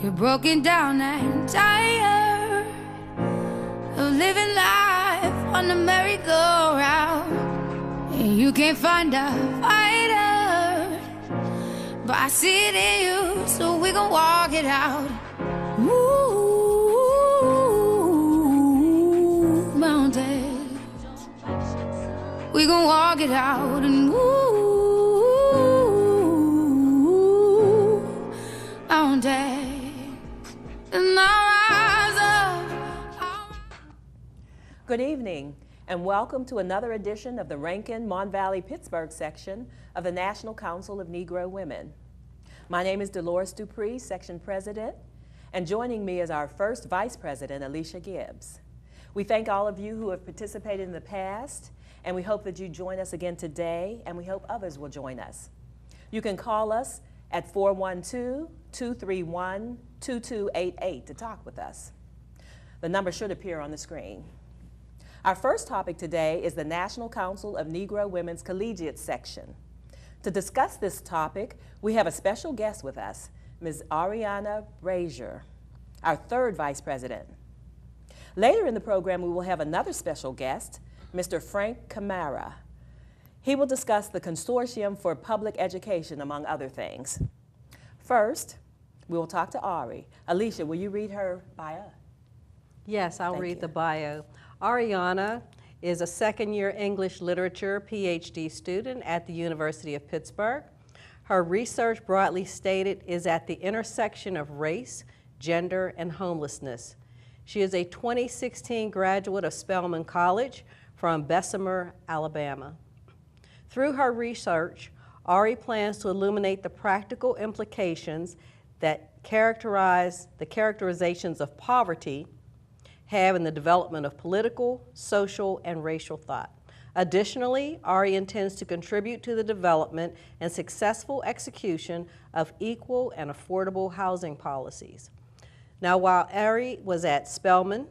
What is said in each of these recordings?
You're broken down and tired of living life on the merry-go-round, and you can't find a fighter, but I see it in you, so we gon' walk it out. Move mountains, we gon' walk it out and move mountains, and I'll rise up. Good evening, and welcome to another edition of the Rankin, Mon Valley, Pittsburgh section of the National Council of Negro Women. My name is Dolores Dupree, section president, and joining me is our first vice president, Alecia Gibbs. We thank all of you who have participated in the past, and we hope that you join us again today, and we hope others will join us. You can call us at 412-231-2288 to talk with us. The number should appear on the screen. Our first topic today is the National Council of Negro Women's Collegiate section. To discuss this topic, we have a special guest with us, Ms. Ariana Brazier, our third vice president. Later in the program, we will have another special guest, Mr. Frank Kamara. He will discuss the Consortium for Public Education, among other things. First, we will talk to Ari. Alecia, will you read her bio? Yes, I'll read the bio. Ariana is a second-year English Literature PhD student at the University of Pittsburgh. Her research, broadly stated, is at the intersection of race, gender, and homelessness. She is a 2016 graduate of Spelman College from Bessemer, Alabama. Through her research, Ari plans to illuminate the practical implications that the characterizations of poverty have in the development of political, social, and racial thought. Additionally, Ari intends to contribute to the development and successful execution of equal and affordable housing policies. Now, while Ari was at Spelman,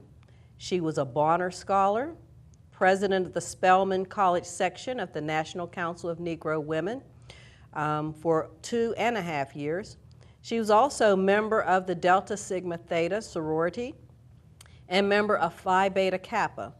she was a Bonner Scholar, president of the Spelman College section of the National Council of Negro Women for 2.5 years. She was also member of the Delta Sigma Theta sorority and member of Phi Beta Kappa.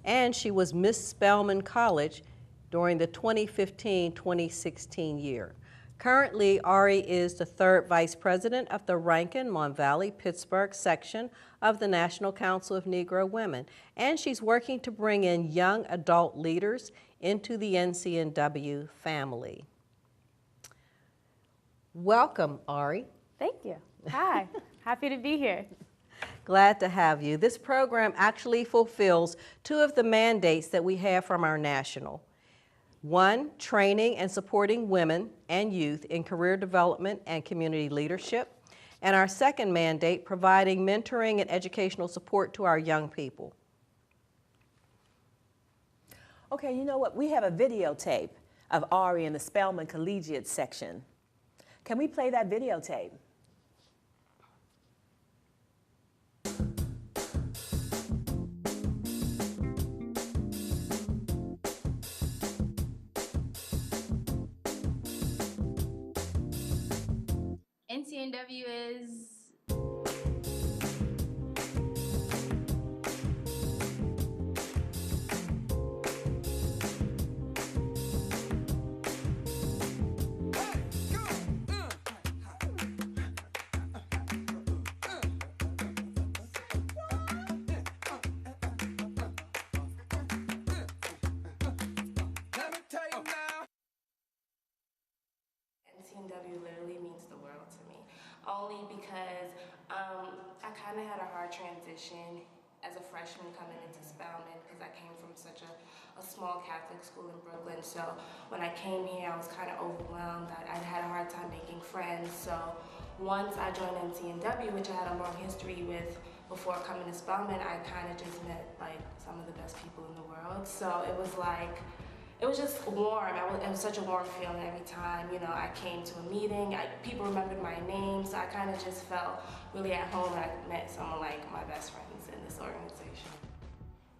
And she was Miss Spelman College during the 2015-2016 year. Currently, Ari is the third vice president of the Rankin, Mon Valley, Pittsburgh section of the National Council of Negro Women, and she's working to bring in young adult leaders into the NCNW family. Welcome, Ari. Thank you. Hi, happy to be here. Glad to have you. This program actually fulfills two of the mandates that we have from our national. One, training and supporting women and youth in career development and community leadership. And our second mandate, providing mentoring and educational support to our young people. Okay, you know what? We have a videotape of Ari in the Spelman Collegiate section. Can we play that videotape? NCNW is NCNW literally means the world to me, only because I kind of had a hard transition as a freshman coming into Spelman because I came from such a small Catholic school in Brooklyn. So when I came here, I was kind of overwhelmed. I'd had a hard time making friends. So once I joined NCNW, which I had a long history with before coming to Spelman, I kind of just met like some of the best people in the world. So it was like, it was just warm. It was such a warm feeling every time, you know, I came to a meeting. People remembered my name, so I kind of just felt really at home when I met someone like my best friends in this organization.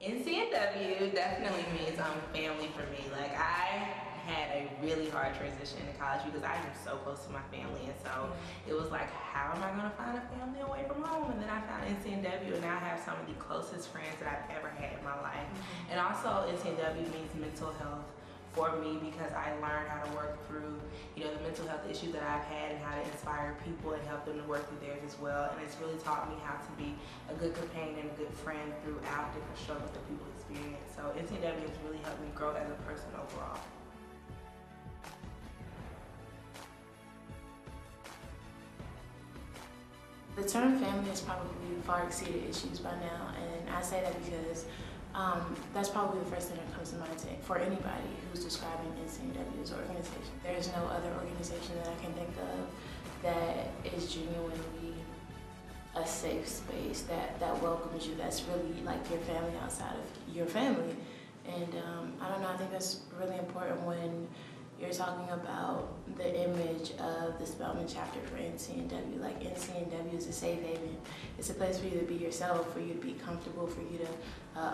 NCNW definitely means family for me. Like, I had a really hard transition into college because I am so close to my family, and so it was like, how am I going to find a family away from home? And then I found NCNW, and now I have some of the closest friends that I've ever had in my life. And also NCNW means mental health for me because I learned how to work through, you know, the mental health issues that I've had and how to inspire people and help them to work through theirs as well. And it's really taught me how to be a good companion and a good friend throughout different struggles that people experience. So NCNW has really helped me grow as a person overall. The term family has probably far exceeded issues by now, and I say that because that's probably the first thing that comes to mind for anybody who's describing NCNW's organization. There is no other organization that I can think of that is genuinely a safe space that welcomes you, that's really like your family outside of your family. And I don't know, I think that's really important when you're talking about the image of the Spelman chapter for NCNW. Like, NCNW is a safe haven. It's a place for you to be yourself, for you to be comfortable, for you to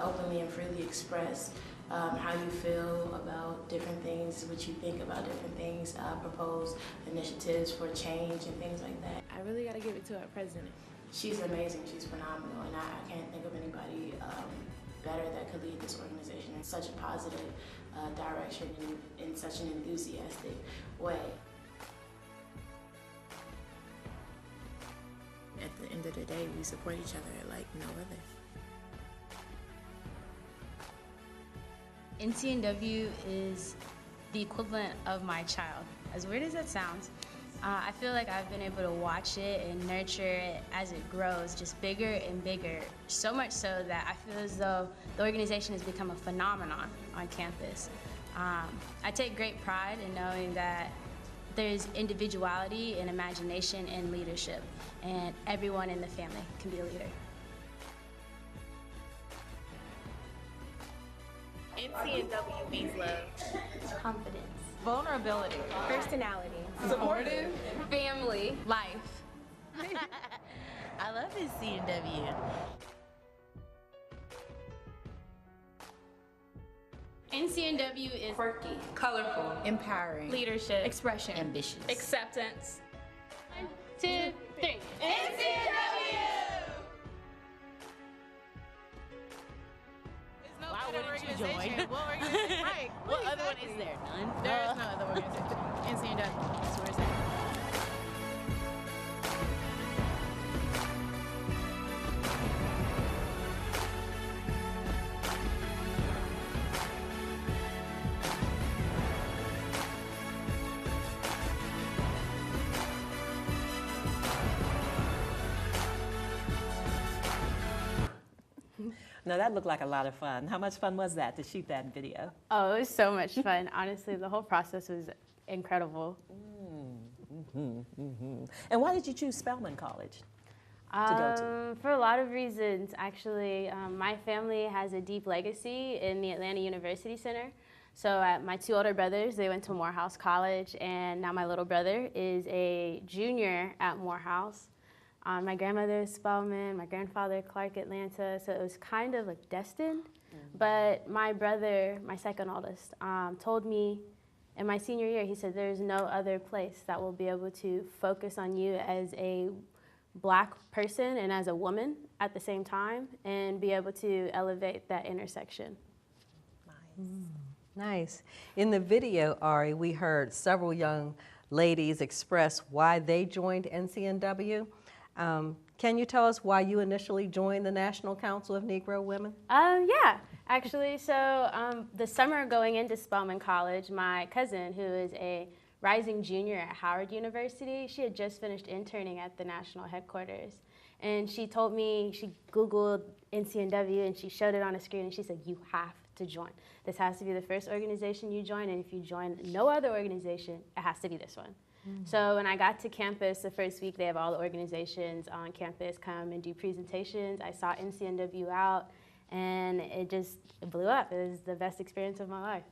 openly and freely express how you feel about different things, what you think about different things, propose initiatives for change and things like that. I really got to give it to our president. She's amazing, she's phenomenal, and I can't think of anybody better that could lead this organization in such a positive direction in such an enthusiastic way. At the end of the day, we support each other like no other. NCNW is the equivalent of my child. As weird as that sounds, I feel like I've been able to watch it and nurture it as it grows, just bigger and bigger, so much so that I feel as though the organization has become a phenomenon on campus. I take great pride in knowing that there's individuality and imagination and leadership, and everyone in the family can be a leader. NCNW means love, Confidence, vulnerability, personality, supportive, family, life. I love NCNW. NCNW is quirky, colorful, empowering, leadership, expression, Ambitious. acceptance. 1, 2, 3. Why wouldn't you join? What organization? Right. What other one is there? None? There is no other organization. NCNW. That's where it's at. Now that looked like a lot of fun. How much fun was that to shoot that video? Oh, it was so much fun. Honestly, the whole process was incredible. And why did you choose Spelman College to go to? For a lot of reasons, actually. My family has a deep legacy in the Atlanta University Center. So my 2 older brothers, they went to Morehouse College, and now my little brother is a junior at Morehouse. My grandmother is Spelman, my grandfather Clark Atlanta, so it was kind of like destined. But my brother, my second oldest, told me in my senior year, he said, there's no other place that will be able to focus on you as a Black person and as a woman at the same time and be able to elevate that intersection. Nice. Nice. In the video, Ari, we heard several young ladies express why they joined NCNW. Can you tell us why you initially joined the National Council of Negro Women? Yeah, actually. So the summer going into Spelman College, my cousin, who is a rising junior at Howard University, she had just finished interning at the national headquarters. And she told me, she Googled NCNW and she showed it on a screen and she said, you have to join. This has to be the first organization you join, and if you join no other organization, it has to be this one. So when I got to campus the first week, they have all the organizations on campus come and do presentations. I saw NCNW out, and it blew up. It was the best experience of my life.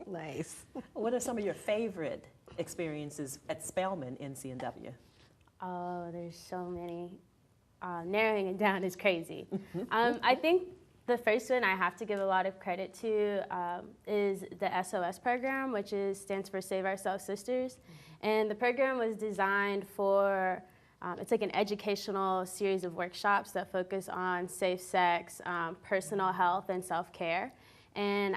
Nice. What are some of your favorite experiences at Spelman NCNW? Oh, there's so many. Narrowing it down is crazy. I think The first one I have to give a lot of credit to is the SOS program, which stands for Save Ourselves Sisters. And the program was designed for, it's like an educational series of workshops that focus on safe sex, personal health, and self-care. And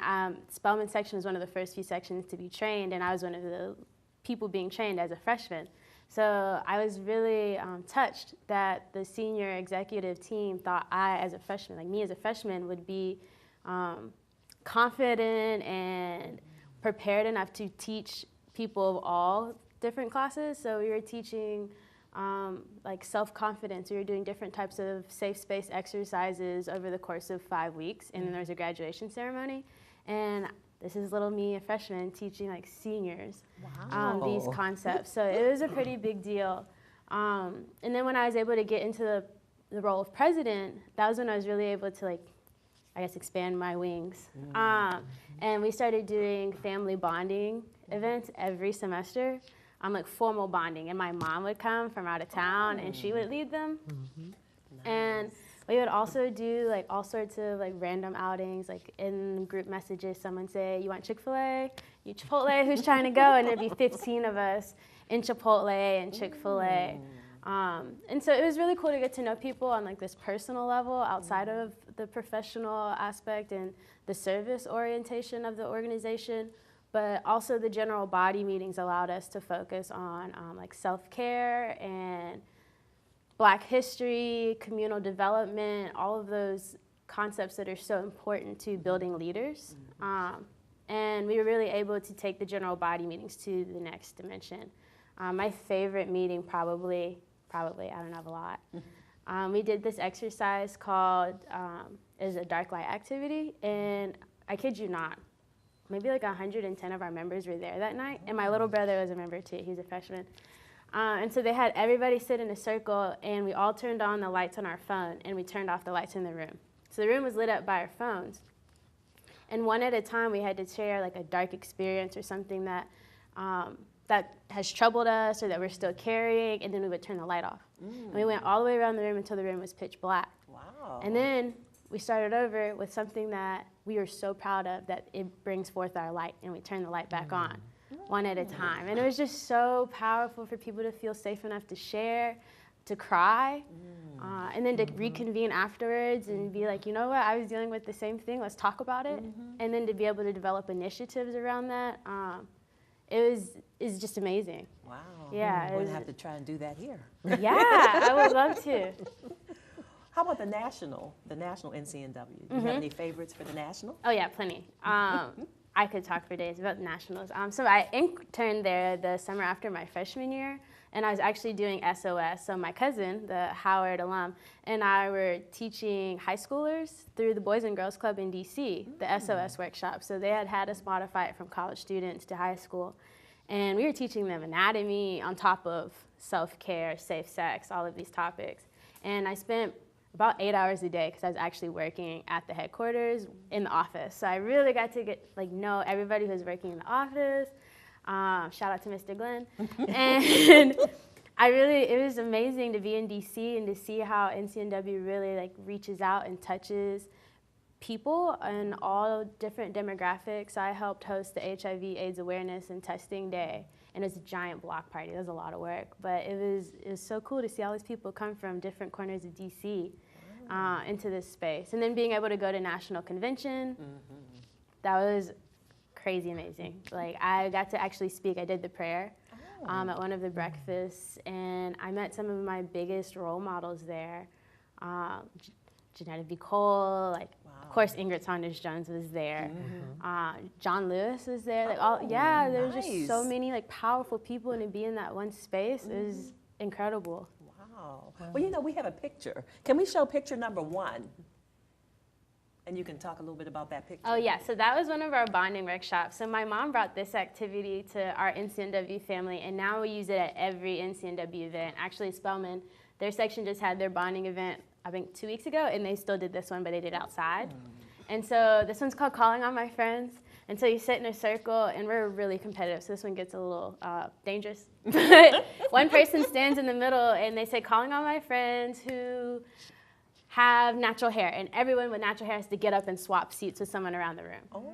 Spelman section was one of the first few sections to be trained, and I was one of the people being trained as a freshman. So I was really touched that the senior executive team thought I, as a freshman, like me as a freshman, would be confident and prepared enough to teach people of all different classes. So we were teaching like self-confidence. We were doing different types of safe space exercises over the course of 5 weeks, and then there was a graduation ceremony. And this is little me, a freshman, teaching like seniors these concepts. So it was a pretty big deal. And then when I was able to get into the role of president, that was when I was really able to, like, I guess, expand my wings. And we started doing family bonding events every semester, like formal bonding. And my mom would come from out of town, and she would lead them. And we would also do like all sorts of like random outings, like in group messages, someone say, you want Chick-fil-A? You Chipotle, who's trying to go? And there'd be 15 of us in Chipotle and Chick-fil-A. And so it was really cool to get to know people on like this personal level outside of the professional aspect and the service orientation of the organization. But also the general body meetings allowed us to focus on like self-care and Black history, communal development, all of those concepts that are so important to building leaders. And we were really able to take the general body meetings to the next dimension. My favorite meeting probably, I don't have a lot. We did this exercise called, is a dark light activity, and I kid you not, maybe like 110 of our members were there that night, and my little brother was a member too, he's a freshman. And so they had everybody sit in a circle, and we all turned on the lights on our phone, and we turned off the lights in the room. So the room was lit up by our phones. And one at a time, we had to share like a dark experience or something that, that has troubled us or that we're still carrying, and then we would turn the light off. And we went all the way around the room until the room was pitch black. Wow. And then we started over with something that we were so proud of, that it brings forth our light, and we turned the light back on. One at a time. And it was just so powerful for people to feel safe enough to share, to cry, and then to reconvene afterwards and be like, you know what, I was dealing with the same thing, let's talk about it. And then to be able to develop initiatives around that, is just amazing. Wow. Yeah. We're going to have to try and do that here. Yeah, I would love to. How about the national NCNW? Do you have any favorites for the national? Oh yeah, plenty. I could talk for days about nationals. So I interned there the summer after my freshman year, and I was actually doing SOS. So my cousin, the Howard alum, and I were teaching high schoolers through the Boys and Girls Club in DC, the SOS workshop. So they had us modify it from college students to high school. And we were teaching them anatomy on top of self-care, safe sex, all of these topics. And I spent about 8 hours a day because I was actually working at the headquarters in the office. So I really got to know everybody who was working in the office. Shout out to Mr. Glenn. And it was amazing to be in DC and to see how NCNW really reaches out and touches people in all different demographics. I helped host the HIV/AIDS Awareness and Testing Day. And it was a giant block party. It was a lot of work, but it was so cool to see all these people come from different corners of DC into this space. And then being able to go to national convention, that was crazy amazing. I got to actually speak. I did the prayer at one of the breakfasts, and I met some of my biggest role models there. Janetta B. Cole, of course Ingrid Saunders-Jones was there. John Lewis was there. There were just so many powerful people, and to be in that one space is incredible. Wow. Well, we have a picture. Can we show picture number 1? And you can talk a little bit about that picture. Oh yeah, so that was one of our bonding workshops. So my mom brought this activity to our NCNW family, and now we use it at every NCNW event. Actually, Spelman, their section just had their bonding event, I think 2 weeks ago, and they still did this one, but they did it outside. And so this one's called Calling on My Friends. And so you sit in a circle, and we're really competitive, so this one gets a little dangerous. But one person stands in the middle, and they say, calling on my friends who have natural hair, and everyone with natural hair has to get up and swap seats with someone around the room. Oh.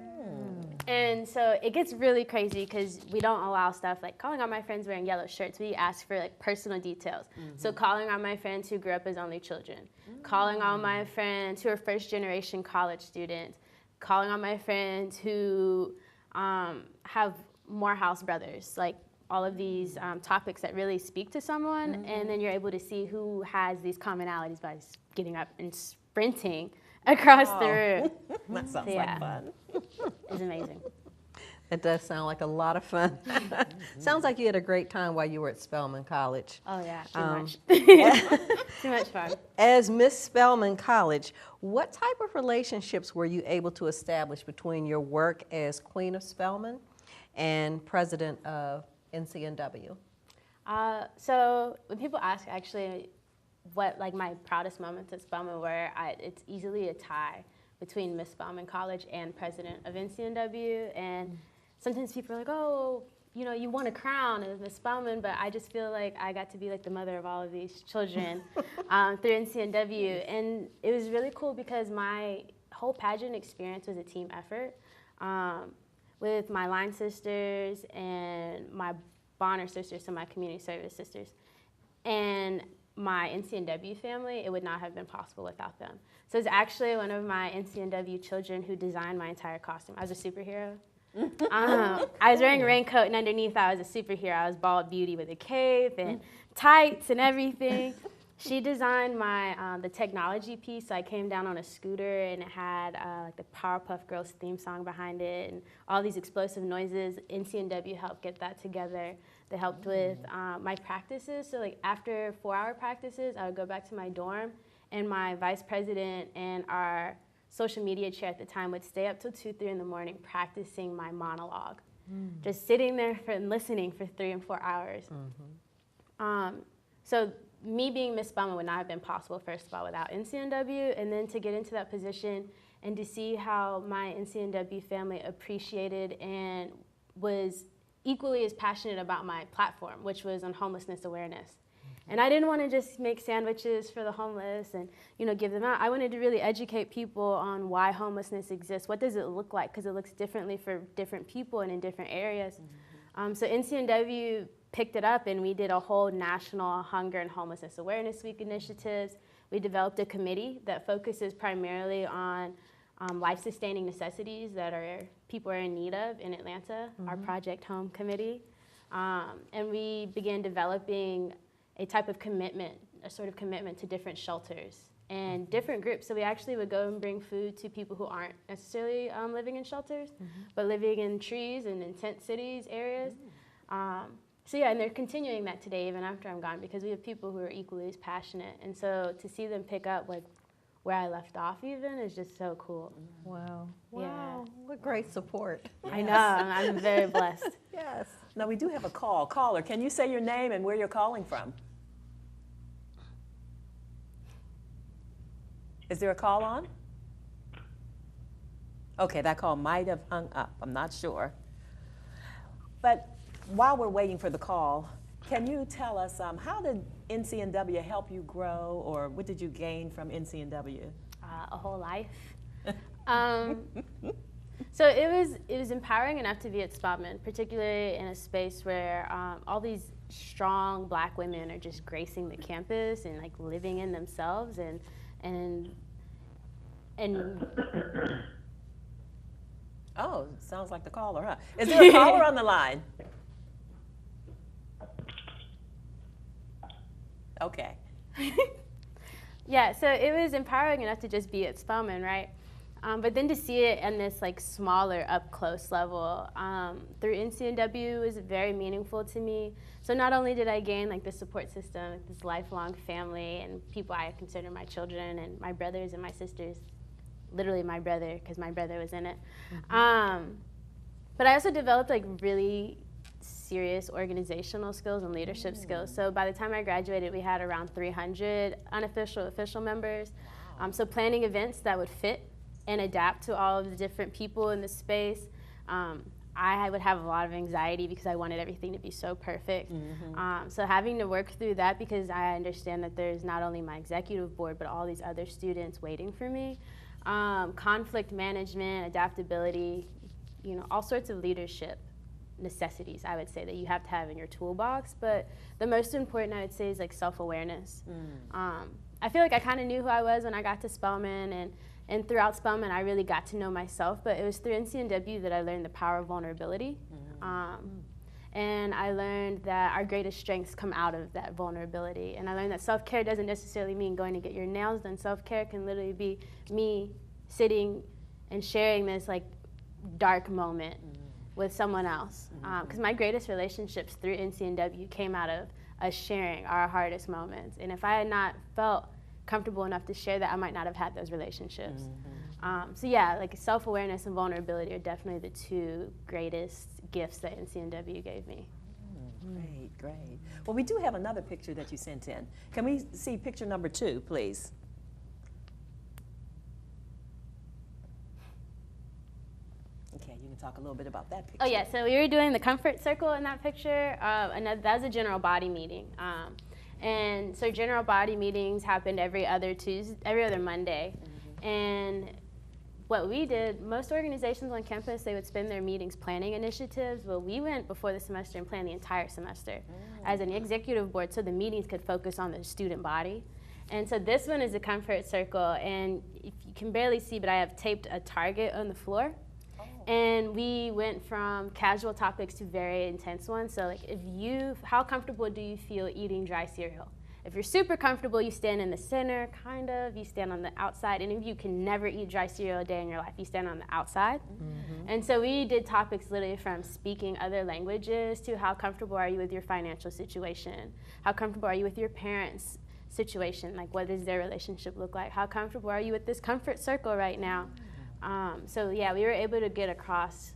And so it gets really crazy because we don't allow stuff like calling on my friends wearing yellow shirts. We ask for like personal details. So calling on my friends who grew up as only children, calling on my friends who are first generation college students, calling on my friends who have Morehouse brothers, like all of these topics that really speak to someone, and then you're able to see who has these commonalities by getting up and sprinting across the room. That sounds like fun. It's amazing. It does sound like a lot of fun. Sounds like you had a great time while you were at Spelman College. Oh yeah, too much. Too much fun. As Miss Spelman College, what type of relationships were you able to establish between your work as Queen of Spelman and president of NCNW? So when people ask actually what like my proudest moments at Spelman were, it's easily a tie between Miss Spelman College and president of NCNW. And sometimes people are like, oh, you know, you won a crown as Miss Spelman, but I just feel like I got to be like the mother of all of these children through NCNW. And it was really cool because my whole pageant experience was a team effort with my line sisters and my Bonner sisters, so my community service sisters. And my NCNW family, it would not have been possible without them. So it's actually one of my NCNW children who designed my entire costume. I was a superhero. I was wearing a raincoat, and underneath I was a superhero. I was bald beauty with a cape and tights and everything. She designed my the technology piece. So I came down on a scooter, and it had like the Powerpuff Girls theme song behind it, and all these explosive noises. NCNW helped get that together. They helped with my practices. So like after 4-hour practices, I would go back to my dorm, and my vice president and our social media chair at the time would stay up till 2, 3 in the morning practicing my monologue. Just sitting there and listening for 3 and 4 hours. So me being Miss Spelman would not have been possible, first of all, without NCNW, and then to get into that position and to see how my NCNW family appreciated and was equally as passionate about my platform, which was on homelessness awareness. And I didn't want to just make sandwiches for the homeless and, you know, give them out. I wanted to really educate people on why homelessness exists. What does it look like? Because it looks differently for different people and in different areas. So NCNW picked it up, and we did a whole national hunger and homelessness awareness week initiatives. We developed a committee that focuses primarily on life-sustaining necessities that people are in need of in Atlanta, our Project Home Committee. And we began developing a type of commitment, a sort of commitment to different shelters and different groups. So we actually would go and bring food to people who aren't necessarily living in shelters, but living in trees and in tent cities areas. So yeah, and they're continuing that today even after I'm gone, because we have people who are equally as passionate. And so to see them pick up like where I left off even is just so cool. Wow. Yeah. Wow. What great support. I know, I'm very blessed. Yes. Now we do have a call. Caller, can you say your name and where you're calling from? Is there a call on? Okay, that call might have hung up. I'm not sure. But while we're waiting for the call, can you tell us how did NCNW help you grow, or what did you gain from NCNW? A whole life. So it was empowering enough to be at Spelman, particularly in a space where all these strong Black women are just gracing the campus and like living in themselves and Oh, sounds like the caller, huh? Is there a caller on the line? Okay. Yeah, so it was empowering enough to just be at Spelman, right? But then to see it in this like smaller, up close level through NCNW was very meaningful to me. So not only did I gain like the support system, like, this lifelong family and people I consider my children and my brothers and my sisters, literally my brother, because my brother was in it. But I also developed like really serious organizational skills and leadership skills. So by the time I graduated, we had around 300 unofficial, official members. So planning events that would fit and adapt to all of the different people in the space. I would have a lot of anxiety because I wanted everything to be so perfect. So having to work through that, because I understand that there's not only my executive board, but all these other students waiting for me. Conflict management, adaptability, you know, all sorts of leadership necessities, I would say, that you have to have in your toolbox. But the most important, I would say, is like self-awareness. I feel like I kind of knew who I was when I got to Spelman, and throughout Spelman, I really got to know myself. But it was through NCNW that I learned the power of vulnerability. And I learned that our greatest strengths come out of that vulnerability. And I learned that self-care doesn't necessarily mean going to get your nails done. Self-care can literally be me sitting and sharing this like dark moment with someone else. Because my greatest relationships through NCNW came out of us sharing our hardest moments. And if I had not felt comfortable enough to share that, I might not have had those relationships. So yeah, like self-awareness and vulnerability are definitely the two greatest gifts that NCNW gave me. Great, great. Well, we do have another picture that you sent in. Can we see picture number 2, please? Okay, you can talk a little bit about that picture. Oh yeah, so we were doing the comfort circle in that picture, and that was a general body meeting. And so general body meetings happened every other Monday. And what we did, most organizations on campus, they would spend their meetings planning initiatives. Well, we went before the semester and planned the entire semester as an executive board, so the meetings could focus on the student body. And so this one is a comfort circle, and if you can barely see, but I have taped a target on the floor. And we went from casual topics to very intense ones. So like, how comfortable do you feel eating dry cereal? If you're super comfortable, you stand in the center, kind of. You stand on the outside. Any of you can never eat dry cereal a day in your life. You stand on the outside. And so we did topics literally from speaking other languages to how comfortable are you with your financial situation? How comfortable are you with your parents' situation? Like, what does their relationship look like? How comfortable are you with this comfort circle right now? So yeah, we were able to get across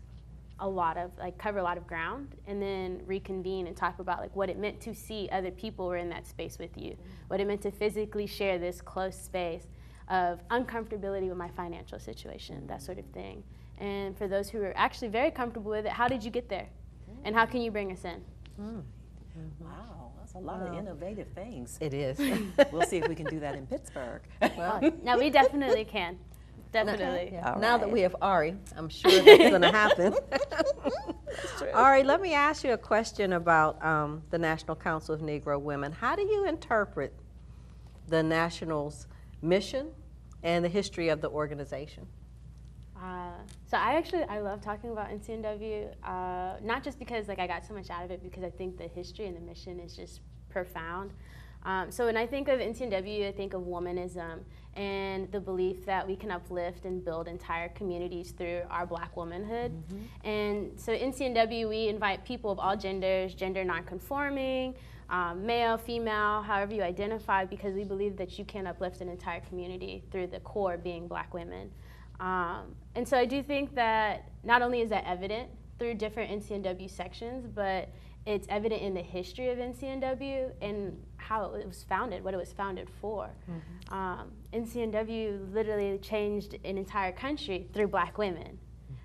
cover a lot of ground, and then reconvene and talk about like what it meant to see other people were in that space with you, what it meant to physically share this close space of uncomfortability with my financial situation, that sort of thing. And for those who are actually very comfortable with it, how did you get there? And how can you bring us in? Wow, that's a lot of innovative things. It is. We'll see if we can do that in Pittsburgh. Well, no, we definitely can. Definitely. Yeah. Now that we have Ari, I'm sure that's going to happen. Ari, let me ask you a question about the National Council of Negro Women. How do you interpret the National's mission and the history of the organization? So I love talking about NCNW, not just because like I got so much out of it, because I think the history and the mission is just profound. So when I think of NCNW, I think of womanism and the belief that we can uplift and build entire communities through our Black womanhood. And so NCNW, we invite people of all genders, gender nonconforming, male, female, however you identify, because we believe that you can uplift an entire community through the core being Black women. And so I do think that not only is that evident through different NCNW sections, but it's evident in the history of NCNW and how it was founded, what it was founded for. NCNW literally changed an entire country through Black women,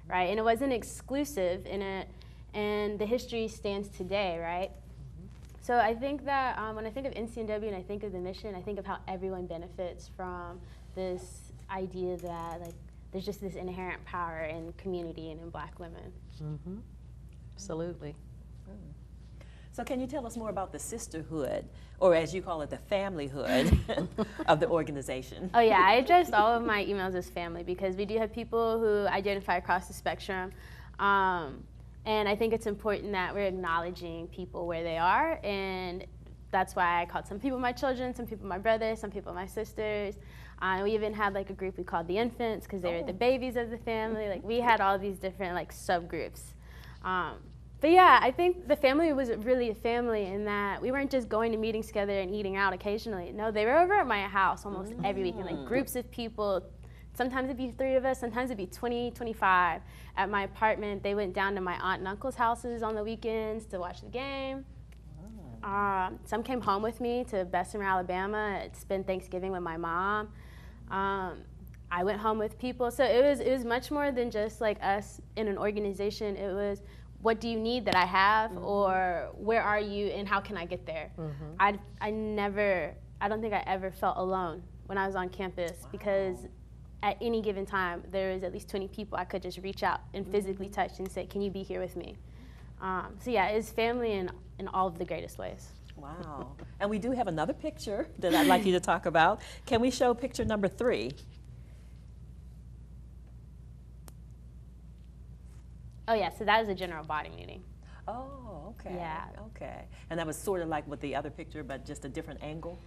right? And it wasn't exclusive and the history stands today, right? So I think that when I think of NCNW and I think of the mission, I think of how everyone benefits from this idea that like there's just this inherent power in community and in Black women. Absolutely. So can you tell us more about the sisterhood, or as you call it, the familyhood of the organization? Oh yeah, I addressed all of my emails as family because we do have people who identify across the spectrum. And I think it's important that we're acknowledging people where they are, and that's why I called some people my children, some people my brothers, some people my sisters. We even had like a group we called the infants because they were the babies of the family. Like we had all these different like subgroups. But yeah, I think the family was really a family in that we weren't just going to meetings together and eating out occasionally. No, they were over at my house almost every weekend, like groups of people. Sometimes it'd be 3 of us, sometimes it'd be 20, 25. At my apartment, they went down to my aunt and uncle's houses on the weekends to watch the game. Some came home with me to Bessemer, Alabama, to spend Thanksgiving with my mom. I went home with people. So it was much more than just like us in an organization. It was, what do you need that I have, or where are you and how can I get there? I don't think I ever felt alone when I was on campus, because at any given time there was at least 20 people I could just reach out and physically touch and say, can you be here with me? So yeah, it's family in all of the greatest ways. Wow. And we do have another picture that I'd like you to talk about. Can we show picture number 3? Oh yeah, so that was a general body meeting. Oh, okay. Yeah. Okay. And that was sort of like with the other picture, but just a different angle?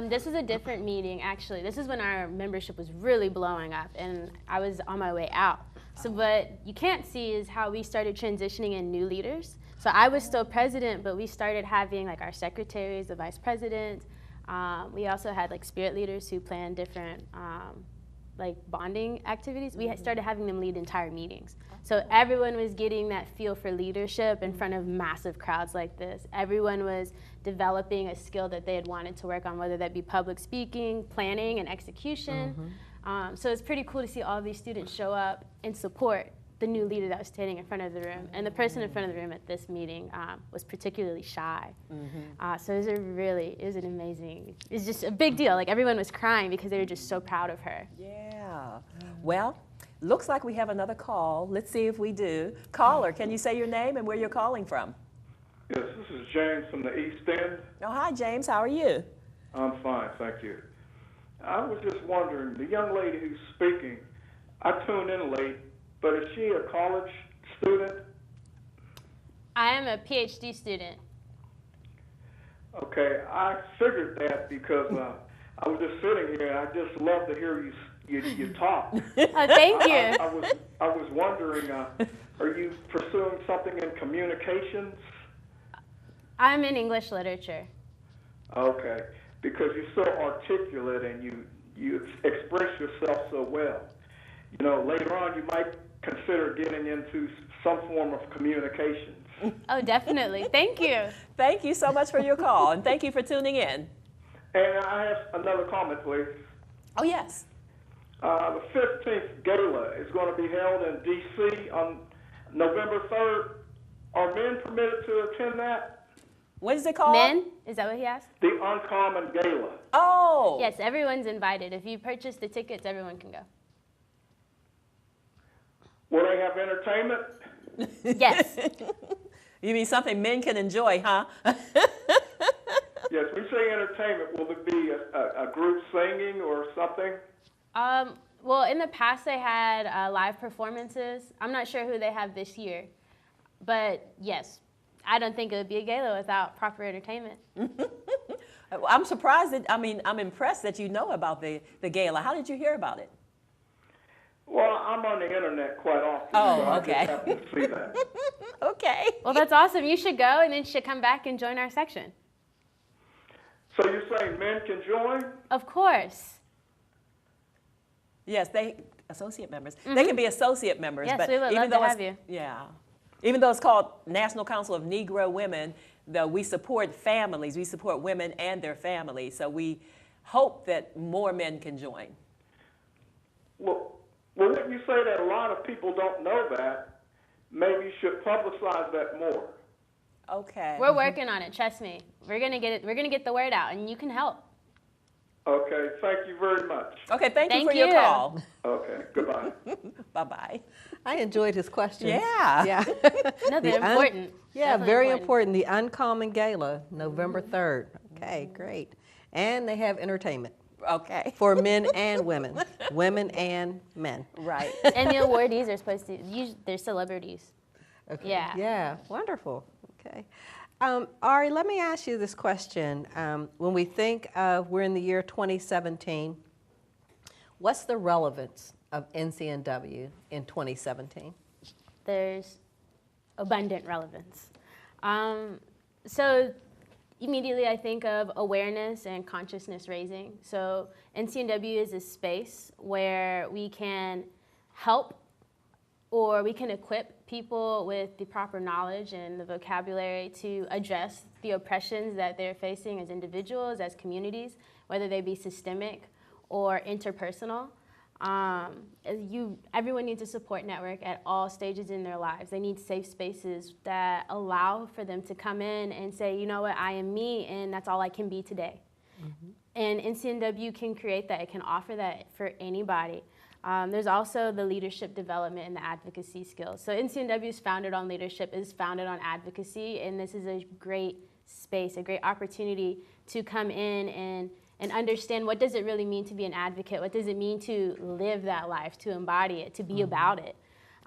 This was a different meeting, actually. This is when our membership was really blowing up, and I was on my way out. So what you can't see is how we started transitioning in new leaders. So I was still president, but we started having like our secretaries, the vice president. We also had like spirit leaders who planned different like bonding activities. We started having them lead entire meetings. So everyone was getting that feel for leadership in front of massive crowds like this. Everyone was developing a skill that they had wanted to work on, whether that be public speaking, planning, and execution. So it's pretty cool to see all these students show up and support the new leader that was standing in front of the room. And the person in front of the room at this meeting was particularly shy. So it was an amazing, it was just a big deal. Like everyone was crying because they were just so proud of her. Yeah. Well, looks like we have another call. Let's see if we do. Caller, can you say your name and where you're calling from? Yes, this is James from the East End. Oh, hi, James. How are you? I'm fine, thank you. I was just wondering, the young lady who's speaking, I tuned in late, but is she a college student? I am a PhD student. Okay, I figured that because I was just sitting here and I just love to hear you talk. Oh, thank you. I was wondering, are you pursuing something in communications? I'm in English literature. Okay, because you're so articulate and you express yourself so well. You know, later on you might consider getting into some form of communications. Oh, definitely. Thank you. Thank you so much for your call, and thank you for tuning in. And I have another comment, please. Oh, yes. The 15th gala is going to be held in D.C. on November 3rd. Are men permitted to attend that? What is it called? Men? Is that what he asked? The Uncommon Gala. Oh. Yes, everyone's invited. If you purchase the tickets, everyone can go. Will they have entertainment? Yes. You mean something men can enjoy, huh? Yes, we say entertainment. Will there be a group singing or something? Well, in the past they had live performances. I'm not sure who they have this year, but yes, I don't think it would be a gala without proper entertainment. I'm surprised I'm impressed that you know about the gala. How did you hear about it? Well, I'm on the internet quite often, Oh, so okay. I just happen to see that. Okay. Well, that's awesome. You should go, and then you should come back and join our section. So you're saying men can join? Of course. Yes, associate members. They can be associate members. Yes, but we would love to have you. Yeah. Even though it's called National Council of Negro Women, though we support families, we support women and their families. So we hope that more men can join. Well, wouldn't you say that a lot of people don't know that? Maybe you should publicize that more. Okay. We're working on it. Trust me. We're gonna get it. We're gonna get the word out, and you can help. Okay. Thank you very much. Okay. Thank you for your call. Okay. Goodbye. Bye-bye. I enjoyed his questions. Yeah. Yeah. No, they're important. Yeah, Definitely very important. The Uncommon Gala, November 3rd. Okay, great. And they have entertainment. Okay. For men and women. Women and men. Right. And the awardees are supposed to, they're celebrities. Okay. Yeah. Yeah, wonderful. Okay. Ari, let me ask you this question. When we think of, we're in the year 2017, what's the relevance of NCNW in 2017? There's abundant relevance. So immediately I think of awareness and consciousness raising. So NCNW is a space where we can help or we can equip people with the proper knowledge and the vocabulary to address the oppressions that they're facing as individuals, as communities, whether they be systemic or interpersonal. Everyone needs a support network at all stages in their lives. They need safe spaces that allow for them to come in and say, you know what, I am me, and that's all I can be today. Mm-hmm. And NCNW can create that. It can offer that for anybody. There's also the leadership development and the advocacy skills. So NCNW is founded on leadership, is founded on advocacy, and this is a great space, a great opportunity to come in and understand what does it really mean to be an advocate, what does it mean to live that life, to embody it, to be about it.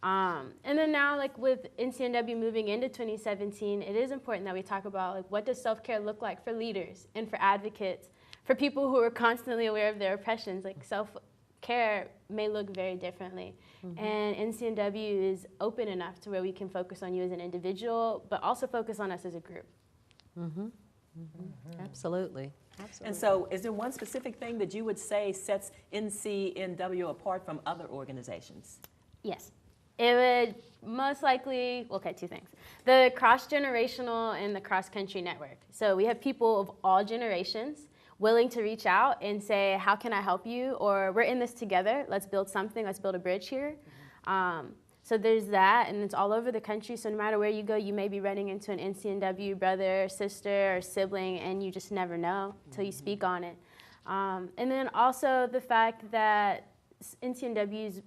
And then now, like with NCNW moving into 2017, it is important that we talk about like what does self-care look like for leaders and for advocates, for people who are constantly aware of their oppressions. Like self-care may look very differently. Mm-hmm. And NCNW is open enough to where we can focus on you as an individual, but also focus on us as a group. Mm-hmm. Mm-hmm. Absolutely. Absolutely. And so is there one specific thing that you would say sets NCNW apart from other organizations? Yes. It would most likely, okay, two things. The cross-generational and the cross-country network. So we have people of all generations willing to reach out and say, how can I help you? Or we're in this together. Let's build something. Let's build a bridge here. So there's that, and it's all over the country. So no matter where you go, you may be running into an NCNW brother, sister, or sibling, and you just never know until you speak on it. And then also the fact that NCNW's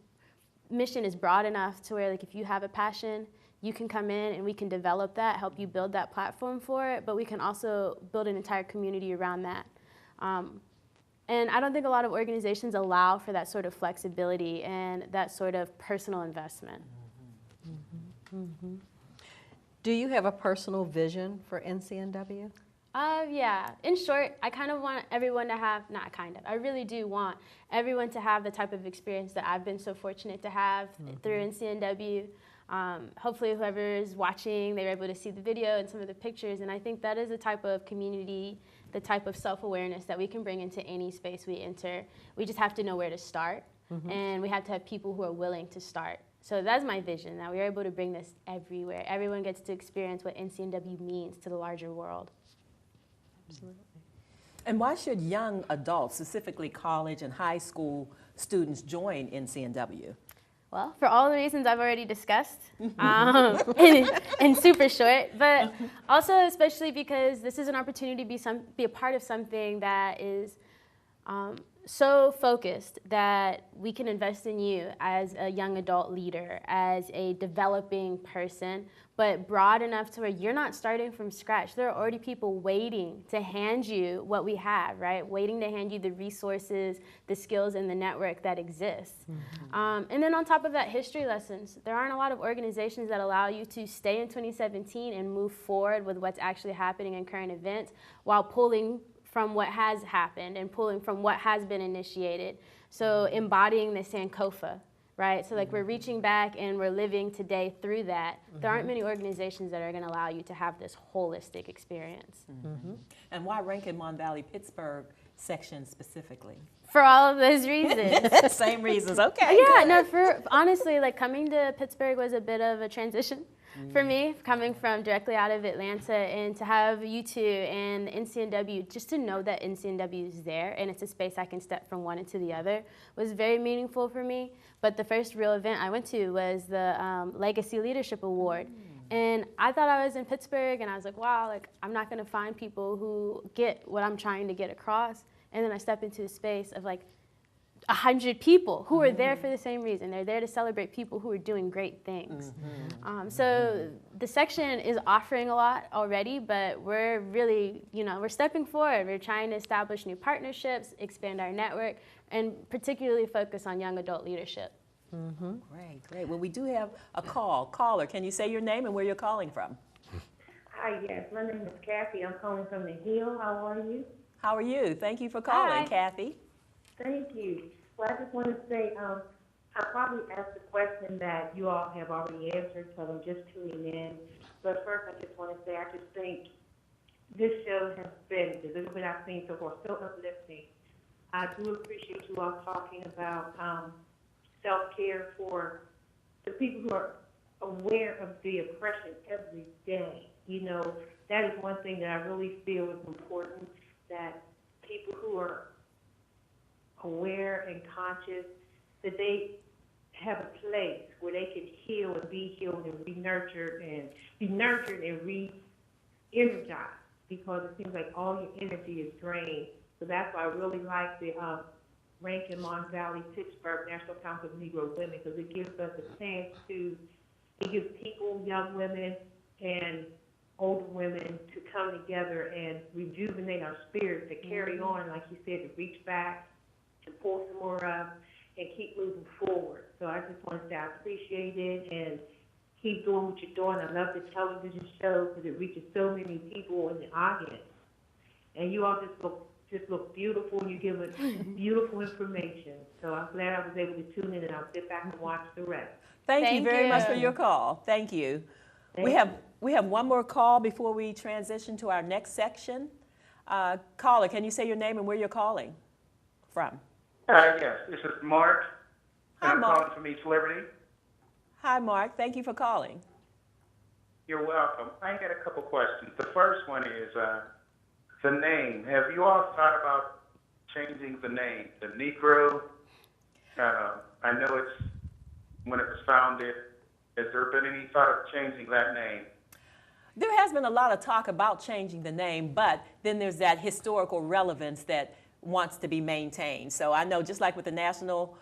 mission is broad enough to where, like, if you have a passion, you can come in and we can develop that, help you build that platform for it, but we can also build an entire community around that. And I don't think a lot of organizations allow for that sort of flexibility and that sort of personal investment. Mm-hmm. Mm-hmm. Do you have a personal vision for NCNW? Yeah. In short, I kind of want everyone to have, I really do want everyone to have the type of experience that I've been so fortunate to have through NCNW. Hopefully whoever is watching, they were able to see the video and some of the pictures, and I think that is the type of community, the type of self-awareness that we can bring into any space we enter. We just have to know where to start, and we have to have people who are willing to start. So that's my vision, that we're able to bring this everywhere. Everyone gets to experience what NCNW means to the larger world. Absolutely. And why should young adults, specifically college and high school students, join NCNW? Well, for all the reasons I've already discussed, in super short, but also especially because this is an opportunity to be a part of something that is so focused that we can invest in you as a young adult leader, as a developing person, but broad enough to where you're not starting from scratch. There are already people waiting to hand you what we have, right? Waiting to hand you the resources, the skills, and the network that exists. And then on top of that, history lessons. There aren't a lot of organizations that allow you to stay in 2017 and move forward with what's actually happening in current events while pulling from what has happened and pulling from what has been initiated. So embodying the Sankofa, right? So like we're reaching back and we're living today through that. There aren't many organizations that are gonna allow you to have this holistic experience. And why Rankin, Mon Valley, Pittsburgh section specifically? For all of those reasons. Same reasons, okay. Yeah, no, honestly, like coming to Pittsburgh was a bit of a transition for me, coming from directly out of Atlanta, and to have you two and NCNW, just to know that NCNW is there and it's a space I can step from one into the other was very meaningful for me. But the first real event I went to was the Legacy Leadership Award. And I thought I was in Pittsburgh and I was like, wow, like I'm not gonna find people who get what I'm trying to get across. And then I step into a space of like 100 people who are there for the same reason. They're there to celebrate people who are doing great things. So the section is offering a lot already, but we're really, we're stepping forward. We're trying to establish new partnerships, expand our network, and particularly focus on young adult leadership. Great, great. Well, we do have a caller. Can you say your name and where you're calling from? Hi, yes. My name is Kathy. I'm calling from the Hill. How are you? How are you? Thank you for calling, Hi. Kathy. Thank you. Well, I just want to say, I probably asked a question that you all have already answered, so I'm just tuning in. But first, I just want to say, I just think this show has been, the little bit I've seen so far, so uplifting. I do appreciate you all talking about self-care for the people who are aware of the oppression every day. That is one thing that I really feel is important, that people who are aware and conscious that they have a place where they can heal and be healed and be nurtured and re-energized, because it seems like all your energy is drained. So that's why I really like the Rankin, Mon Valley, Pittsburgh National Council of Negro Women, because it gives us a chance to, it gives people, young women and older women, to come together and rejuvenate our spirits, to carry on, like you said, to reach back, to pull some more up, and keep moving forward. So I just want to say I appreciate it, and keep doing what you're doing. I love the television show because it reaches so many people in the audience. And you all just look beautiful, and you give us beautiful information. So I'm glad I was able to tune in, and I'll sit back and watch the rest. Thank you very much for your call. Thank you. We have one more call before we transition to our next section. Caller, can you say your name and where you're calling from? Yes, this is Mark. Hi, I'm Mark. calling from East Liberty. Hi, Mark. Thank you for calling. You're welcome. I got a couple questions. The first one is the name. Have you all thought about changing the name? The Negro, I know it's when it was founded. Has there been any thought of changing that name? There has been a lot of talk about changing the name, but then there's that historical relevance that wants to be maintained. So I know, just like with the National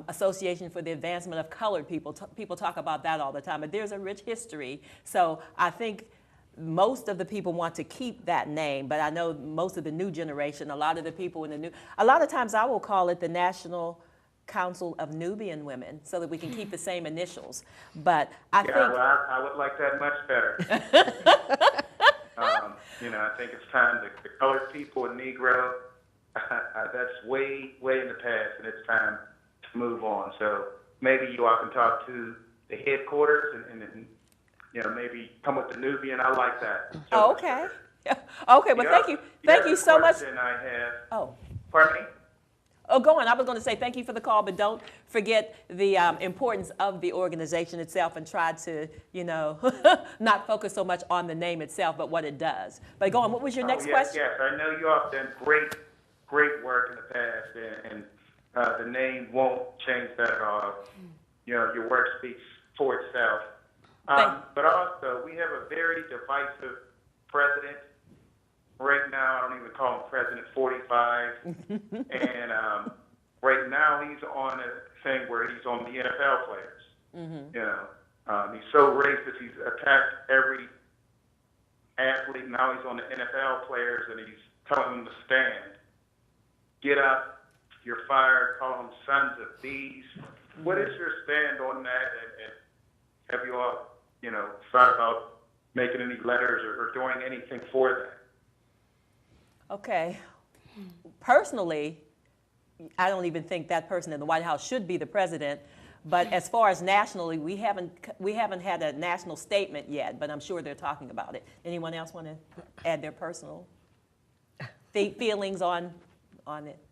Association for the Advancement of Colored People, people talk about that all the time, but there's a rich history. So I think most of the people want to keep that name, but I know most of the new generation, a lot of the people in a lot of times I will call it the National Council of Nubian Women, so that we can keep the same initials. But I think well, I would like that much better. I think it's time the colored people and Negro, that's way in the past, and it's time to move on. So maybe you all can talk to the headquarters and maybe come with the Nubian. I like that. So okay. Okay, well, thank you so much. I have. Oh. Pardon me? Oh, go on. I was going to say thank you for the call, but don't forget the importance of the organization itself, and try to, not focus so much on the name itself, but what it does. But go on. What was your next question? Yes, I know you all have done great work in the past, and the name won't change that at all. Your work speaks for itself. But also, we have a very divisive president. Right now, I don't even call him President 45. And right now, he's on a thing where he's on the NFL players. Mm-hmm. He's so racist. He's attacked every athlete. Now he's on the NFL players, and he's telling them to stand. Get up. You're fired. Call them sons of thieves. Mm-hmm. What is your stand on that? And have you all, thought about making any letters or doing anything for that? Okay. Personally, I don't even think that person in the White House should be the president. But as far as nationally, we haven't had a national statement yet, but I'm sure they're talking about it. Anyone else want to add their personal feelings on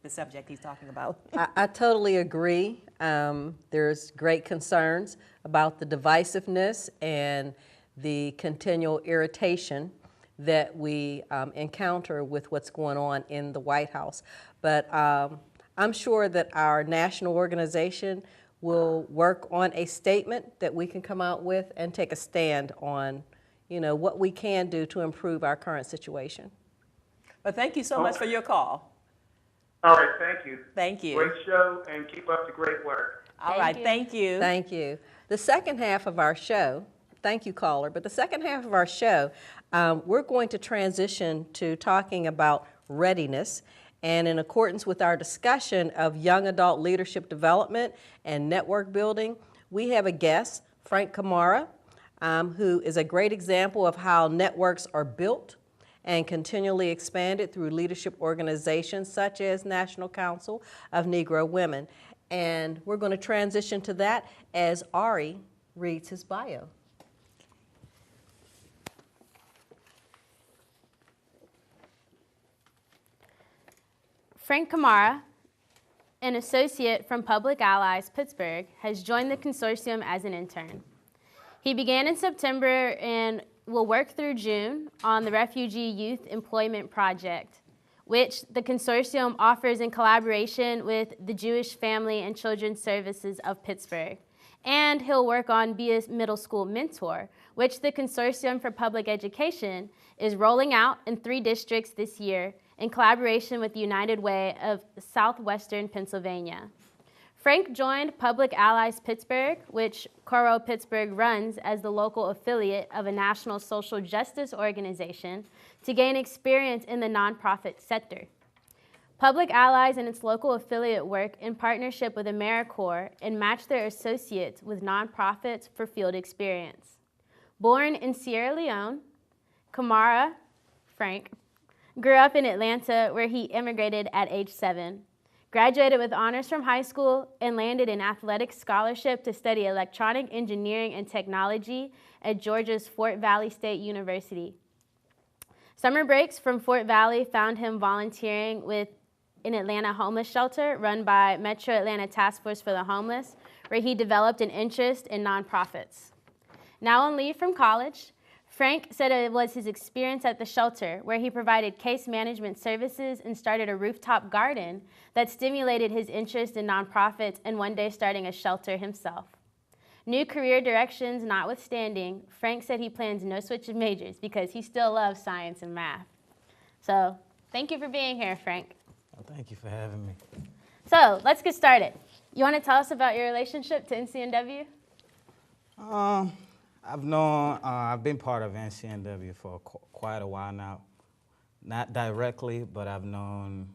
the subject he's talking about? I totally agree. There's great concerns about the divisiveness and the continual irritation that we encounter with what's going on in the White House. But I'm sure that our national organization will work on a statement that we can come out with and take a stand on, what we can do to improve our current situation. But thank you so much for your call. All right, thank you. Thank you. Great show, and keep up the great work. All right, thank you. Thank you. The second half of our show, thank you, caller, but the second half of our show, we're going to transition to talking about readiness. And in accordance with our discussion of young adult leadership development and network building, we have a guest, Frank Kamara, who is a great example of how networks are built and continually expanded through leadership organizations such as National Council of Negro Women. And we're going to transition to that as Ari reads his bio. Frank Kamara, an associate from Public Allies Pittsburgh, has joined the consortium as an intern. He began in September and will work through June on the Refugee Youth Employment Project, which the consortium offers in collaboration with the Jewish Family and Children's Services of Pittsburgh. And he'll work on Be a Middle School Mentor, which the Consortium for Public Education is rolling out in 3 districts this year in collaboration with the United Way of Southwestern Pennsylvania. Frank joined Public Allies Pittsburgh, which Coro Pittsburgh runs as the local affiliate of a national social justice organization, to gain experience in the nonprofit sector. Public Allies and its local affiliate work in partnership with AmeriCorps and match their associates with nonprofits for field experience. Born in Sierra Leone, Kamara, Frank, grew up in Atlanta where he immigrated at age 7, graduated with honors from high school, and landed an athletic scholarship to study electronic engineering and technology at Georgia's Fort Valley State University. Summer breaks from Fort Valley found him volunteering with an Atlanta homeless shelter run by Metro Atlanta Task Force for the Homeless, where he developed an interest in nonprofits. Now on leave from college, Frank said it was his experience at the shelter where he provided case management services and started a rooftop garden that stimulated his interest in nonprofits and one day starting a shelter himself. New career directions notwithstanding, Frank said he plans no switch of majors because he still loves science and math. So thank you for being here, Frank. Well, thank you for having me. So let's get started. You want to tell us about your relationship to NCNW? I've been part of NCNW for quite a while now. Not directly, but I've known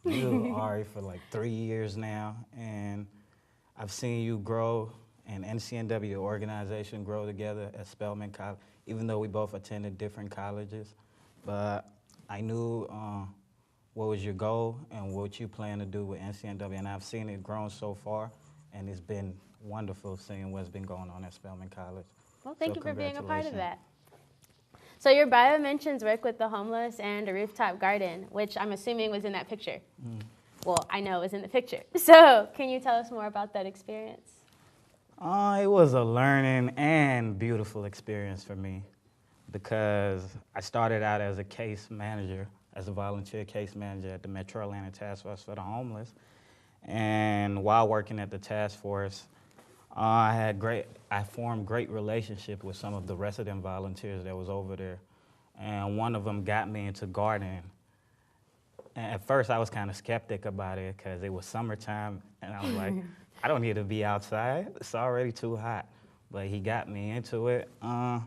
you, Ari, for like 3 years now, and I've seen you grow and NCNW organization grow together at Spelman College, even though we both attended different colleges. But I knew what was your goal and what you plan to do with NCNW, and I've seen it grown so far, and it's been wonderful seeing what's been going on at Spelman College. Well, thank you for being a part of that. So your bio mentions work with the homeless and a rooftop garden, which I'm assuming was in that picture. Well, I know it was in the picture. So can you tell us more about that experience? It was a learning and beautiful experience for me because I started out as a case manager, as a volunteer case manager at the Metro Atlanta Task Force for the Homeless. And while working at the task force, I formed great relationship with some of the resident volunteers that was over there. And one of them got me into gardening. And at first I was kind of skeptic about it because it was summertime and I was like, I don't need to be outside, it's already too hot. But he got me into it. I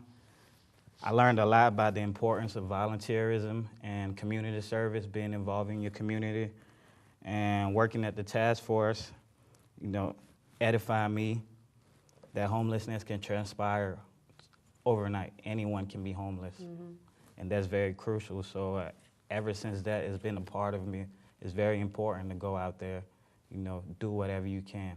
learned a lot about the importance of volunteerism and community service, being involved in your community. And working at the task force, edified me that homelessness can transpire overnight. Anyone can be homeless. And that's very crucial. So ever since that has been a part of me, it's very important to go out there, do whatever you can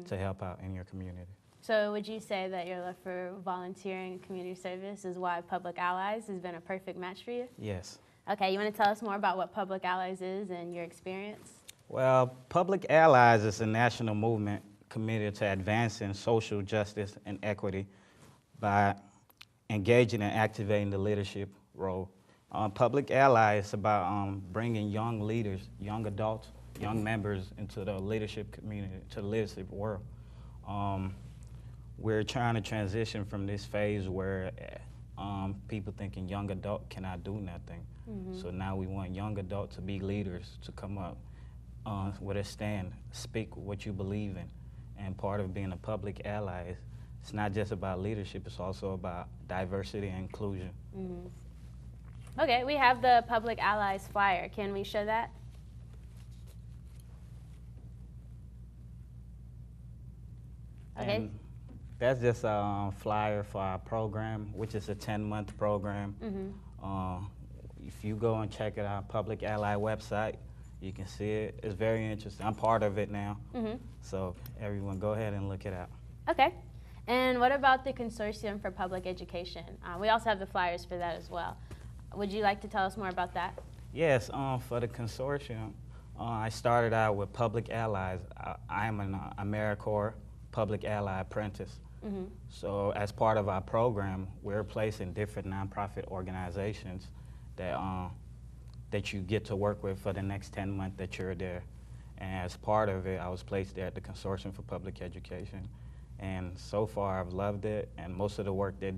to help out in your community. So would you say that your love for volunteering and community service is why Public Allies has been a perfect match for you? Yes. Okay, you want to tell us more about what Public Allies is and your experience? Well, Public Allies is a national movement committed to advancing social justice and equity by engaging and activating the leadership role. Public Allies is about bringing young leaders, young adults, young members into the leadership community, to the leadership world. We're trying to transition from this phase where people thinking young adult cannot do nothing. So now we want young adults to be leaders, to come up with a stand, speak what you believe in. And part of being a public ally, it's not just about leadership, it's also about diversity and inclusion. Okay, we have the Public Allies flyer. Can we show that? Okay. And that's just a flyer for our program, which is a 10-month program. If you go and check it out, Public Ally website, you can see it. It's very interesting. I'm part of it now. So everyone go ahead and look it out. Okay. And what about the Consortium for Public Education? We also have the flyers for that as well. Would you like to tell us more about that? Yes, for the Consortium, I started out with Public Allies. I am an AmeriCorps Public Ally apprentice. So as part of our program, we're placing different nonprofit organizations that that you get to work with for the next 10 months that you're there. And as part of it, I was placed there at the Consortium for Public Education. And so far, I've loved it, and most of the work that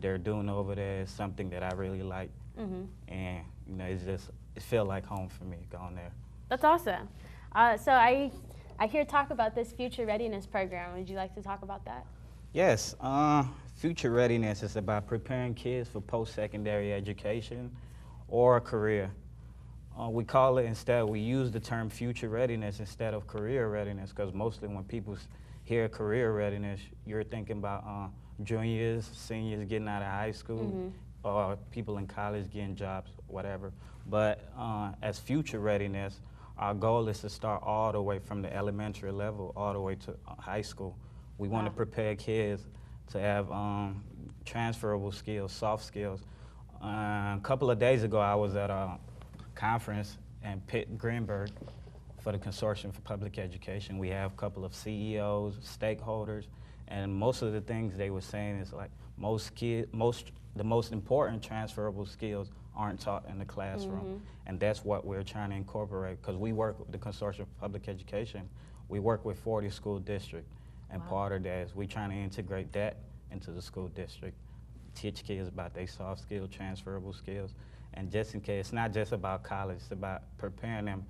they're doing over there is something that I really like. And you know, it feels like home for me going there. That's awesome. So I hear talk about this Future Readiness Program. Would you like to talk about that? Yes, Future Readiness is about preparing kids for post-secondary education or a career. We call it we use the term future readiness instead of career readiness, because mostly when people hear career readiness, you're thinking about juniors, seniors getting out of high school, or people in college getting jobs, whatever. But as future readiness, our goal is to start all the way from the elementary level all the way to high school. We want to prepare kids to have transferable skills, soft skills. A couple of days ago, I was at a conference in Greenberg for the Consortium for Public Education. We have a couple of CEOs, stakeholders, and most of the things they were saying is like the most important transferable skills aren't taught in the classroom. And that's what we're trying to incorporate, because we work with the Consortium for Public Education. We work with 40 school districts, and part of that is we're trying to integrate that into the school district, teach kids about their soft skills, transferable skills. And just in case, it's not just about college, it's about preparing them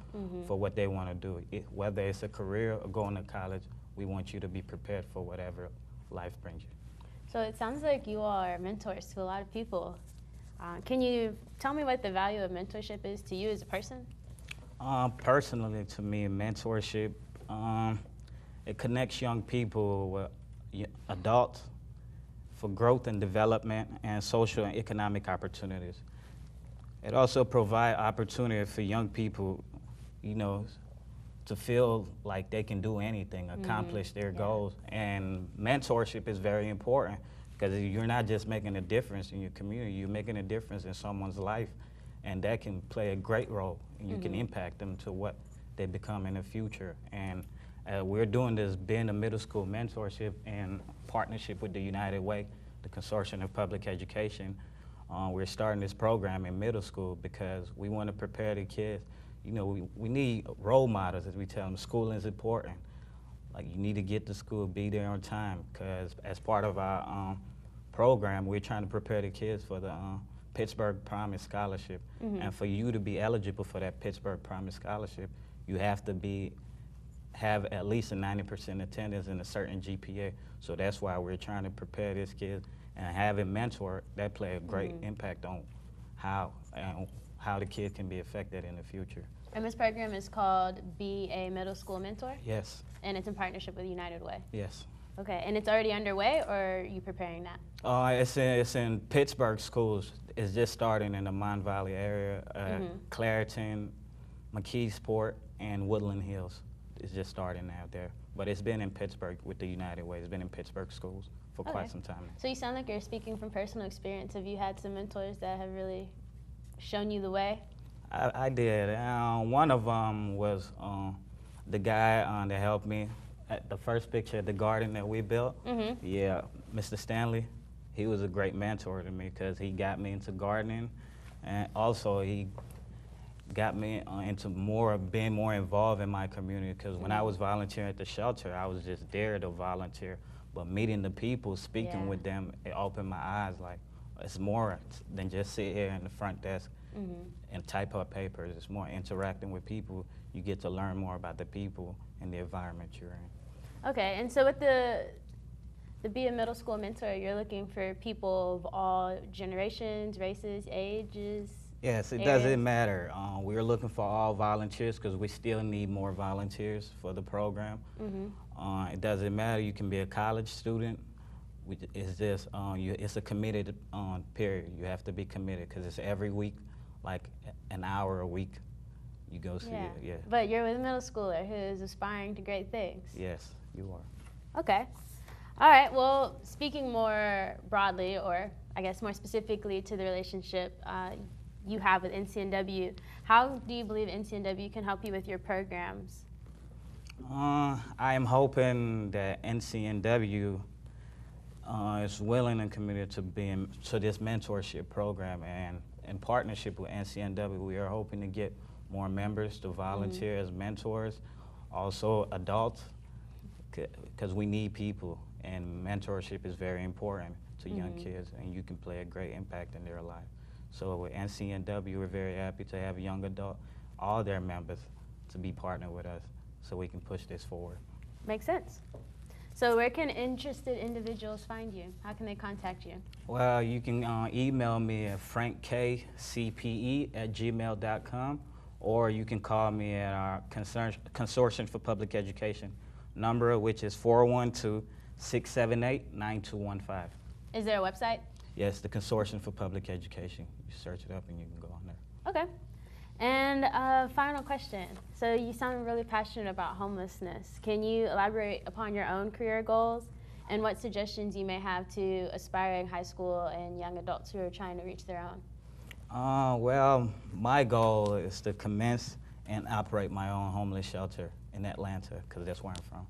for what they want to do. Whether it's a career or going to college, we want you to be prepared for whatever life brings you. So it sounds like you all are mentors to a lot of people. Can you tell me what the value of mentorship is to you as a person? Personally, to me, mentorship, it connects young people with adults for growth and development and social and economic opportunities. It also provides opportunity for young people, you know, to feel like they can do anything, accomplish their goals. And mentorship is very important, because you're not just making a difference in your community, you're making a difference in someone's life, and that can play a great role, and you can impact them to what they become in the future. And we're doing this being a middle school mentorship in partnership with the United Way, the Consortium of Public Education. We're starting this program in middle school because we want to prepare the kids. You know, we need role models, as we tell them. Schooling is important. Like, you need to get to school, be there on time, because as part of our program, we're trying to prepare the kids for the Pittsburgh Promise Scholarship. And for you to be eligible for that Pittsburgh Promise Scholarship, you have to have at least a 90% attendance and a certain GPA. So that's why we're trying to prepare this kid, and having mentor, that play a great impact on how the kid can be affected in the future. And this program is called Be a Middle School Mentor? Yes. And it's in partnership with United Way? Yes. Okay, and it's already underway, or are you preparing that? It's in Pittsburgh schools. It's just starting in the Mon Valley area, Clareton, McKeesport, and Woodland Hills. It's just starting out there. But it's been in Pittsburgh with the United Way. It's been in Pittsburgh schools for quite some time now. So you sound like you're speaking from personal experience. Have you had some mentors that have really shown you the way? I did. One of them was the guy that helped me at the first picture at the garden that we built. Yeah, Mr. Stanley. He was a great mentor to me because he got me into gardening, and also he got me into being more involved in my community, because when I was volunteering at the shelter, I was just there to volunteer. But meeting the people, speaking with them, it opened my eyes. Like, it's more than just sit here in the front desk and type up papers. It's more interacting with people. You get to learn more about the people and the environment you're in. Okay, and so with the Be a Middle School Mentor, you're looking for people of all generations, races, ages? Yes, it doesn't matter. We're looking for all volunteers because we still need more volunteers for the program. It doesn't matter. You can be a college student. It's just it's a committed period. You have to be committed because it's every week, like an hour a week. You go see it. Yeah. But you're with a middle schooler who is aspiring to great things. Yes, you are. Okay. All right. Well, speaking more broadly, or I guess more specifically to the relationship you have with NCNW, how do you believe NCNW can help you with your programs? I am hoping that NCNW is willing and committed to this mentorship program, and in partnership with NCNW, we are hoping to get more members to volunteer as mentors, also adults, because we need people, and mentorship is very important to young kids, and you can play a great impact in their life. So with NCNW, we're very happy to have young adult, all their members, to be partnered with us so we can push this forward. Makes sense. So where can interested individuals find you? How can they contact you? Well, you can email me at frankk.cpe@gmail.com, or you can call me at our Consortium for Public Education number, which is 412-678-9215. Is there a website? Yes, the Consortium for Public Education. You search it up and you can go on there. Okay. And final question. So you sound really passionate about homelessness. Can you elaborate upon your own career goals and what suggestions you may have to aspiring high school and young adults who are trying to reach their own? Well, my goal is to commence and operate my own homeless shelter in Atlanta, because that's where I'm from.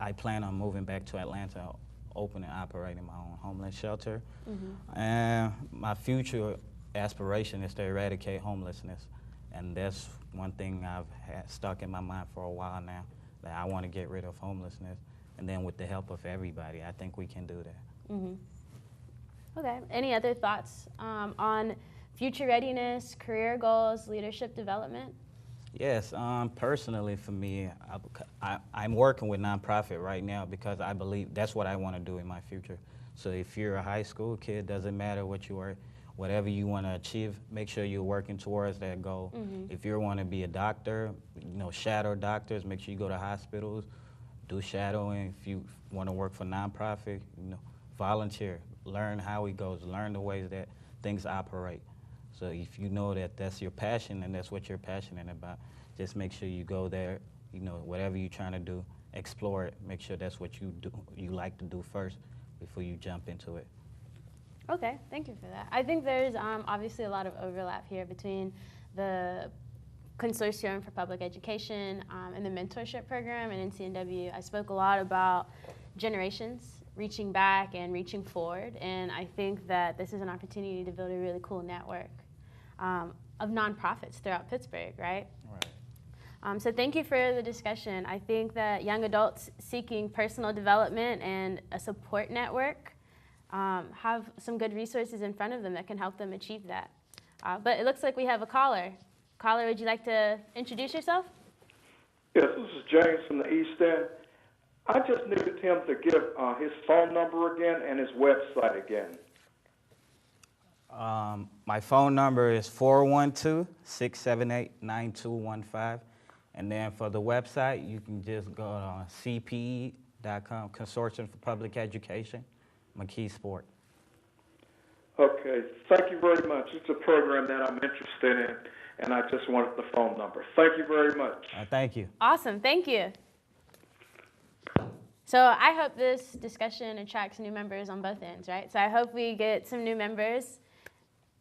I plan on moving back to Atlanta, opening and operating my own homeless shelter. And my future aspiration is to eradicate homelessness. And that's one thing I've had stuck in my mind for a while now, that I want to get rid of homelessness. And then with the help of everybody, I think we can do that. Okay. Any other thoughts on future readiness, career goals, leadership development? Yes, personally for me, I'm working with nonprofit right now because I believe that's what I want to do in my future. So if you're a high school kid, doesn't matter what you are, whatever you want to achieve, make sure you're working towards that goal. If you want to be a doctor, shadow doctors, make sure you go to hospitals, do shadowing. If you want to work for nonprofit, volunteer, learn how it goes, learn the ways that things operate. So if you know that that's your passion and that's what you're passionate about, just make sure you go there, whatever you're trying to do, explore it, make sure that's what you like to do first before you jump into it. Okay, thank you for that. I think there's obviously a lot of overlap here between the Consortium for Public Education and the mentorship program and NCNW. I spoke a lot about generations, reaching back and reaching forward, and I think that this is an opportunity to build a really cool network of nonprofits throughout Pittsburgh, right? Right. So thank you for the discussion. I think that young adults seeking personal development and a support network have some good resources in front of them that can help them achieve that. But it looks like we have a caller. Caller, would you like to introduce yourself? Yes, this is James from the East End. I just needed him to give his phone number again and his website again. My phone number is 412-678-9215. And then for the website, you can just go to cpe.com, Consortium for Public Education, McKee-Sport. Okay, thank you very much. It's a program that I'm interested in, and I just wanted the phone number. Thank you very much. Thank you. Awesome, thank you. So I hope this discussion attracts new members on both ends, right? So I hope we get some new members,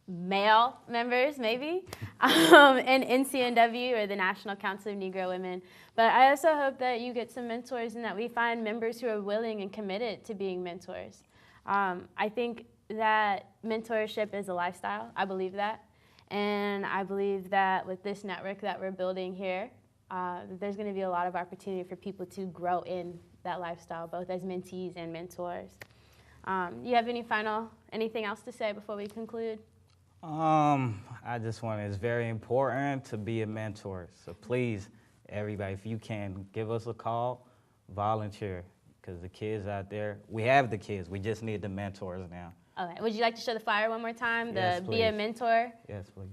male members maybe, in NCNW or the National Council of Negro Women. But I also hope that you get some mentors and that we find members who are willing and committed to being mentors. I think that mentorship is a lifestyle. I believe that. And I believe that with this network that we're building here, there's going to be a lot of opportunity for people to grow in that lifestyle, both as mentees and mentors. You have anything else to say before we conclude? I just want to, it's very important to be a mentor. So please, everybody, if you can, give us a call, volunteer, because the kids out there, we have the kids, we just need the mentors now. Okay, would you like to show the flyer one more time? Yes, Be a mentor? Yes, please.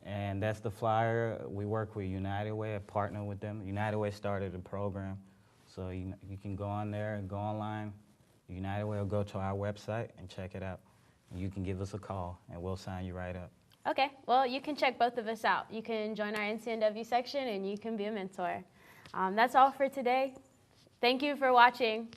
And that's the flyer. We work with United Way, I partner with them. United Way started a program, so you can go on there and go online. United Way will go to our website and check it out. And you can give us a call, and we'll sign you right up. Okay, well, you can check both of us out. You can join our NCNW section, and you can be a mentor. That's all for today. Thank you for watching.